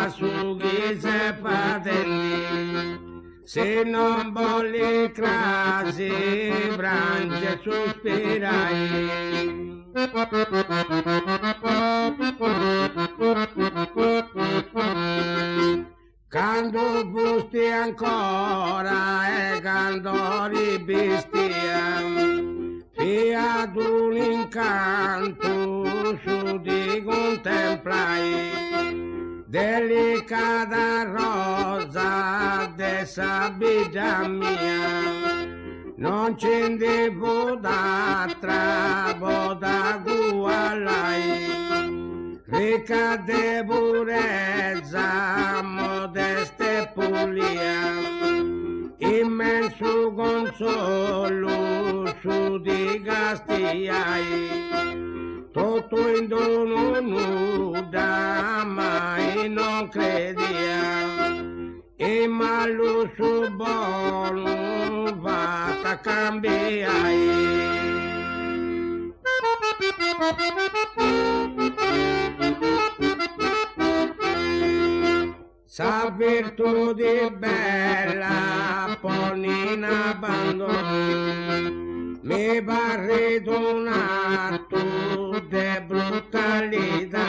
su chi se patenti, se non voglio crasi, branche sospirai. Quando busti ancora e quando ribestia, fia d'un incanto su di contemplai, delicata rosa de sabbia mia, non c'è devo d'altra boda gualai, ricca de purezza, modesta e pulia, immenso consolo su di castiai, tutto in dono nuda mai non credia, e malo su buono vata cambiai. Sa virtù bella poni in abbandono, mi pare un atto di brutalità,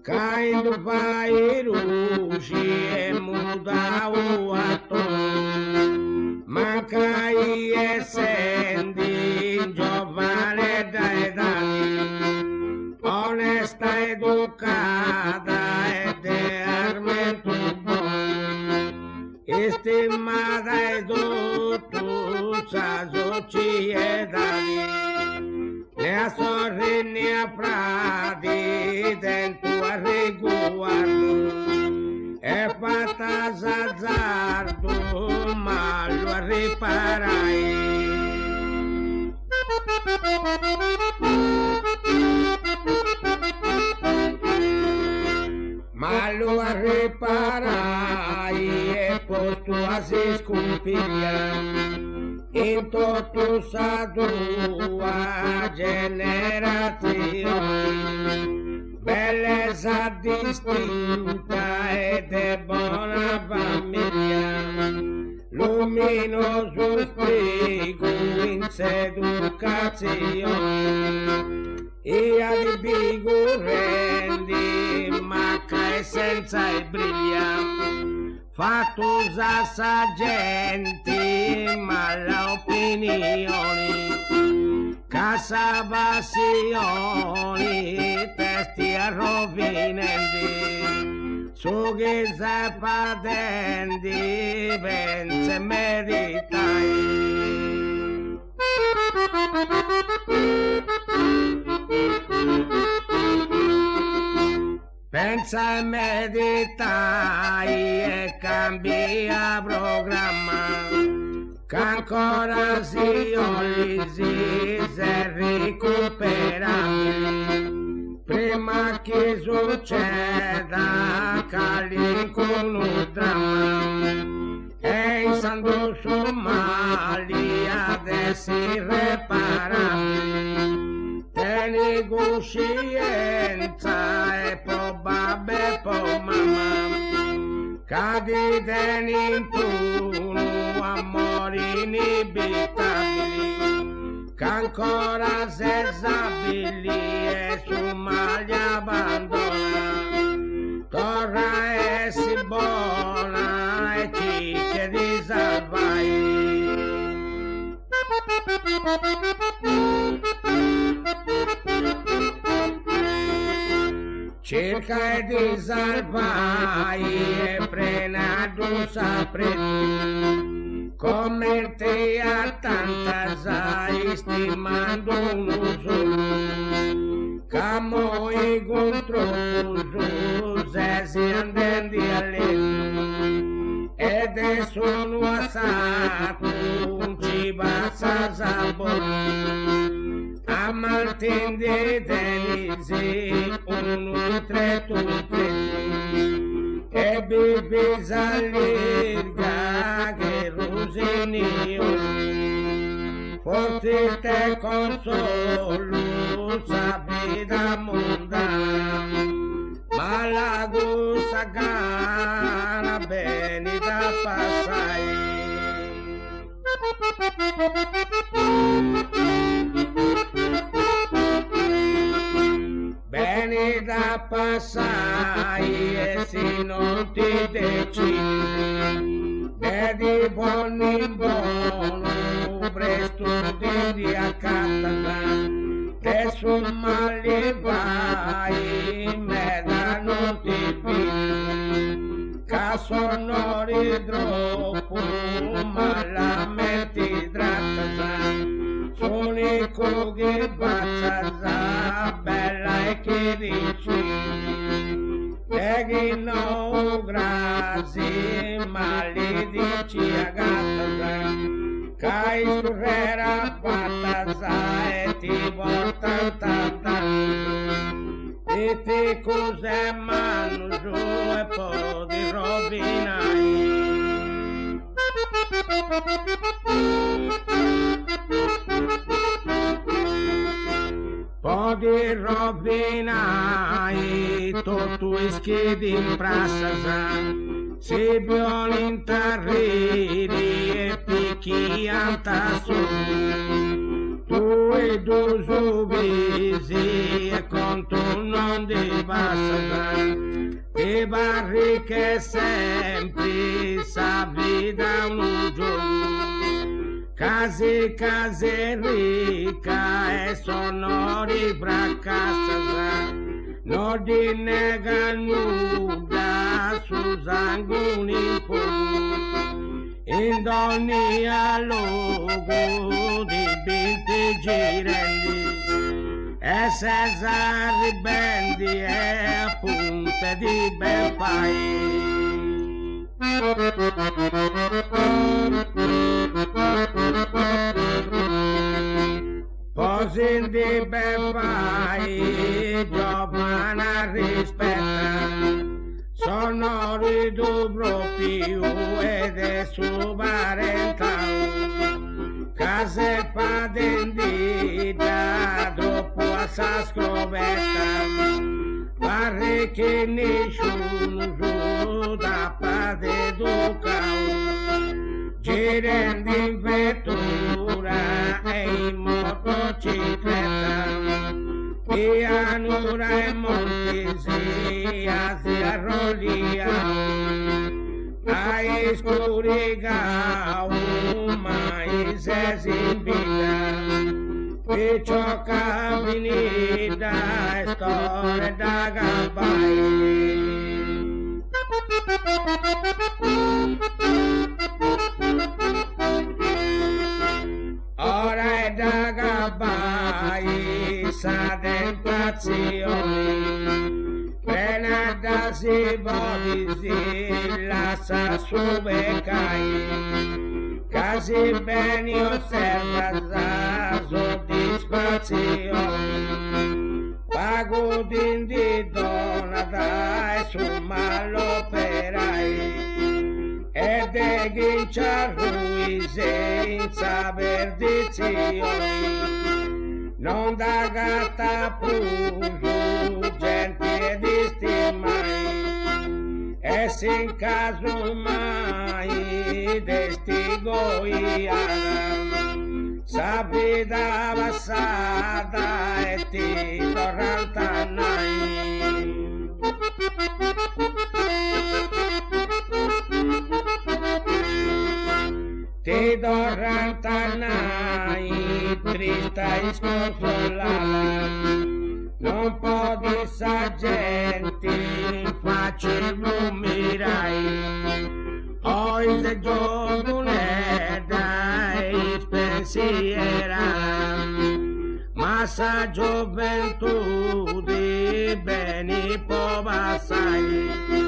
che in fai luci e muta o atto, ma che essendo giovane d'età, onesta educata e de armento buono, stimata e tutto sa società, ne sorrine a frati dentro a riguardo, è fatta s'azzardo ma lo riparai. Ma lo riparai e posto a si scompiglia in tutto sa tua generazione, bellezza distinta e de buona famiglia, luminoso sprigo in s'educazione, e a di rendi macca e senza e briglia, fatto sa gente mala opinioni, casa passioni, testi a rovinenti, su che se patenti pensa e meditai. Pensa e meditai e cambia programma, che ancora si recupera, prima che succeda che l'incontro dramma, e in Santo Somalia adesso irreparabile, tieni coscienza e poi babbe e poi mamma, che tieni in tuno amori inibitabili, che ancora sensabili e su maglia abbandona, torna a essere buona e cicche di salvai. Cerca di salvai e frenato sapere, come te a tanta sai stimando uno solo, che moi contro se si andendi a letto, ed è sono assato un ci passa sapore, a maltende tenisi uno tretto e bibi salirga che rosinio, forse te consolo sapida mondana, ma alla gusa gana bene da passare. Bene da passare e se non ti decidi, vedi buon in buono, presto ti accatterà, che sul male vai, merda non ti vedi, che sono troppo, ma la metti trattata, sono che bacia bella e che dici, e che no grazie, ma li dici a gatta, che scorrerà batta e ti porta tanta, e te cos'è mano giù e poi ti rovinai. Poi rovinai tutto schidi in prassa, si violenta ridi e picchi anta su, tu e tu subisi e con tu non ti basta, e barriche sempre sapi da un giorno. Case ricca e sonori fracassata, non ti nega nulla su sangue in ogni luogo di binti girendi, e senza ribendi e a punte di bel paese. Posin di ben fai, giovane rispetta, sono ridu proprio ed è su parentale, case padendita dopo assa scrovetta, pare che nessuno giù da parte educare, girando in vettura e in motocicletta, pianura e monti si arrollia, ai scuriga un maese si invita, e ciò che finita è storia da gabbai. Ora è da gabbai sa tentazioni, prena da si bodisi lascia su beccai, casi bene osserva la soddisfazione, pago di donna dai su maloperai, e de ghincia lui senza perdizioni, non da gatta pruso gente di stimai, e se in caso mai destigo iara, sapi da passata e ti torrantanai. Ti torrantanai, trista e sconsolata, non può di sa gente in faccia illumirai, oi se giovane dai pensiera, ma sa gioventù di beni può passare,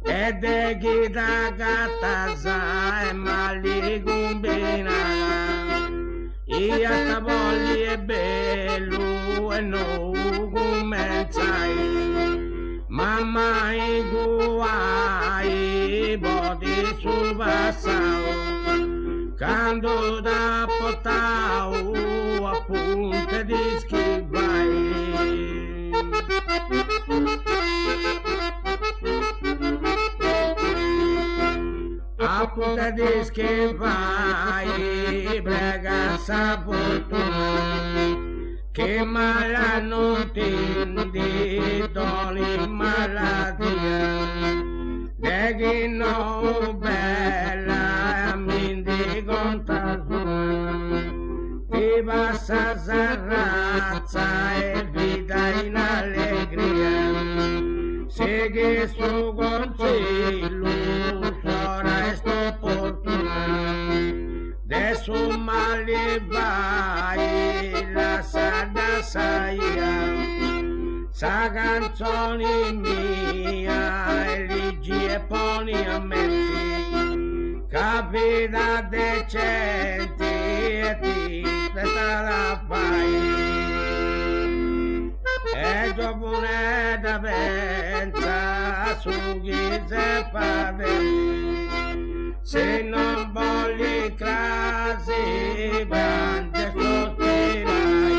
e de chi da gatta sa e mali combinara, e a vogli è bello e non commensai, ma mai guai bodi su passao, quando da potau a punte di schivai. appunto di che vai, prega sa fortuna, che mala non ti doni malattia, de che non bella mi di conta sua, ti passa razza e vita in allegria, se che su consiglio sarà sto fortuna, de su male vai la sada saia, sa canzone mia eligi e poni a metti, capita decenti e ti spetta la fai. E dopo un'età pensa su chi se fa bene, se non voglio crasi piante sostirai.